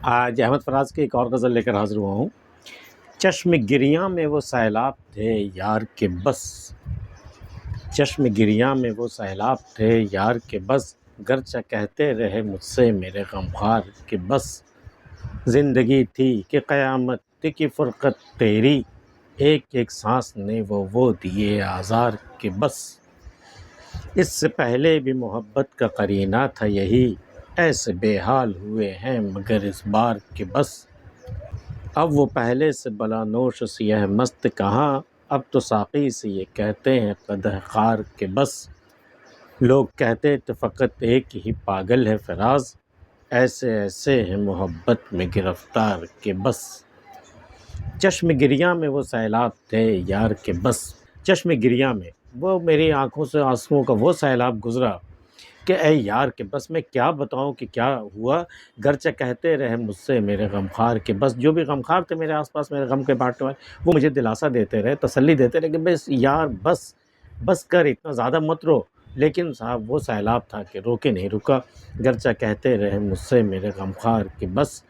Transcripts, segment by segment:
آج احمد فراز کی ایک اور غزل لے کر حاضر ہوا ہوں۔ چشم گریاں میں وہ سیلاب تھے یار کے بس، چشم گریاں میں وہ سیلاب تھے یار کے بس، گرچہ کہتے رہے مجھ سے میرے غمخوار کہ بس، زندگی تھی کہ قیامت تھی کہ فرقت تیری، ایک ایک سانس نے وہ دیے آزار کہ بس، اس سے پہلے بھی محبت کا قرینہ تھا یہی، ایسے بے حال ہوئے ہیں مگر اس بار کہ بس، اب وہ پہلے سے بلا نوش سیہ مست کہاں، اب تو ساقی سے یہ کہتے ہیں قدح خوار کہ بس، لوگ کہتے تھے فقط ایک ہی پاگل ہے فراز، ایسے ایسے ہیں محبت میں گرفتار کہ بس، چشم گریاں میں وہ سیلاب تھے یار کے بس، چشم گریاں میں وہ میری آنکھوں سے آنسوؤں کا وہ سیلاب گزرا کہ اے یار کہ بس میں کیا بتاؤں کہ کیا ہوا، گرچہ کہتے رہے مجھ سے میرے غمخوار کہ بس، جو بھی غمخوار تھے میرے آس پاس میرے غم کے بانٹنے والے، وہ مجھے دلاسا دیتے رہے، تسلی دیتے رہے کہ بس یار بس کر، اتنا زیادہ مت رو، لیکن صاحب وہ سیلاب تھا کہ رو کے نہیں رکا، گرچہ کہتے رہے مجھ سے میرے غمخوار کہ بس،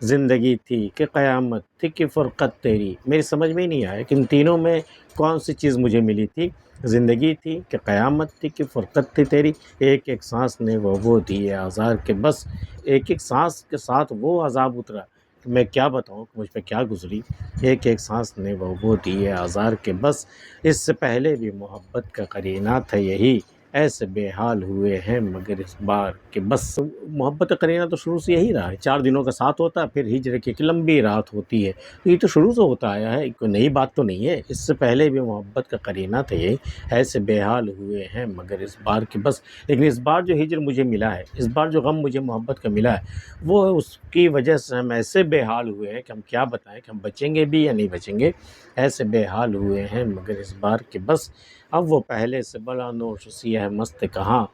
زندگی تھی کہ قیامت تھی کہ فرقت تیری، میری سمجھ میں ہی نہیں آیا کہ ان تینوں میں کون سی چیز مجھے ملی تھی، زندگی تھی کہ قیامت تھی کہ فرقت تھی تیری، ایک ایک سانس نے وہ دیے آزار کے بس، ایک ایک سانس کے ساتھ وہ عذاب اترا کہ میں کیا بتاؤں کہ مجھ پہ کیا گزری، ایک ایک سانس نے وہ دیے آزار کے بس، اس سے پہلے بھی محبت کا قرینہ تھا یہی، ایسے بے حال ہوئے ہیں مگر اس بار کہ بس، محبت کا قرینہ تو شروع سے یہی رہا ہے، 4 دنوں کا ساتھ ہوتا ہے، پھر ہجر کی ایک لمبی رات ہوتی ہے، یہ تو شروع سے ہوتا آیا ہے، کوئی نئی بات تو نہیں ہے، اس سے پہلے بھی محبت کا قرینہ تھا یہی، ایسے بے حال ہوئے ہیں مگر اس بار کہ بس، لیکن اس بار جو ہجر مجھے ملا ہے، اس بار جو غم مجھے محبت کا ملا ہے، وہ اس کی وجہ سے ہم ایسے بے حال ہوئے ہیں کہ ہم کیا بتائیں کہ ہم بچیں گے بھی یا نہیں بچیں گے، ایسے بے حال ہوئے ہیں مگر اس بار کہ بس، اب وہ پہلے سے بلا نوش سیہ مست کہاں،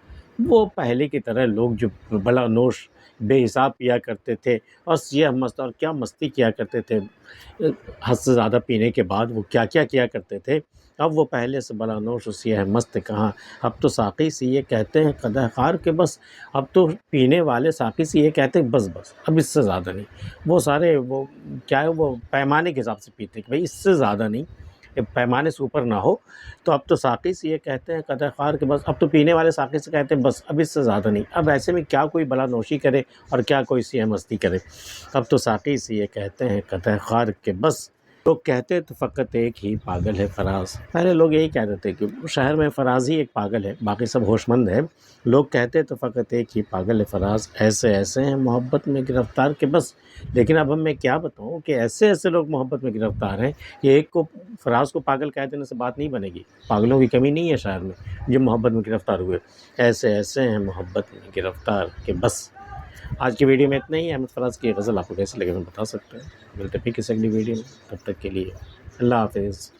وہ پہلے کی طرح لوگ جو بلا نوش بے حساب پیا کرتے تھے اور سیاہ مست، اور کیا مستی کیا کرتے تھے، حد سے زیادہ پینے کے بعد وہ کیا کیا کرتے تھے، اب وہ پہلے سے بلا نوش و سیاہ مست کہاں، اب تو ساقی سے یہ کہتے ہیں قدح خوار کہ بس، اب تو پینے والے ساقی سے یہ کہتے ہیں بس اب اس سے زیادہ نہیں، وہ سارے وہ کیا ہے، وہ پیمانے کے حساب سے پیتے ہیں کہ بھائی اس سے زیادہ نہیں، پیمانے سے اوپر نہ ہو، تو اب تو ساقی سے یہ کہتے ہیں قدح خوار کہ بس، اب تو پینے والے ساقی سے کہتے ہیں بس اب اس سے زیادہ نہیں، اب ایسے میں کیا کوئی بلا نوشی کرے اور کیا کوئی سیاہ مستی کرے، اب تو ساقی سے یہ کہتے ہیں قدح خوار کہ بس، لوگ کہتے تو فقط ایک ہی پاگل ہے فراز، پہلے لوگ یہی کہتے تھے کہ شہر میں فراز ہی ایک پاگل ہے، باقی سب ہوش مند ہے، لوگ کہتے تو فقط ایک ہی پاگل ہے فراز، ایسے ایسے ہیں محبت میں گرفتار کہ بس، لیکن اب میں کیا بتاؤں کہ ایسے ایسے لوگ محبت میں گرفتار ہیں کہ ایک کو فراز کو پاگل کہہ دینے سے بات نہیں بنے گی، پاگلوں کی کمی نہیں ہے شہر میں جو محبت میں گرفتار ہوئے، ایسے ایسے ہیں محبت میں گرفتار کہ بس۔ آج کی ویڈیو میں اتنا ہی ہے، احمد فراز کی غزل آپ کو کیسے لگے میں بتا سکتے ہیں، ملتے پھر کسی اگلی ویڈیو میں، تب تک کے لیے اللہ حافظ۔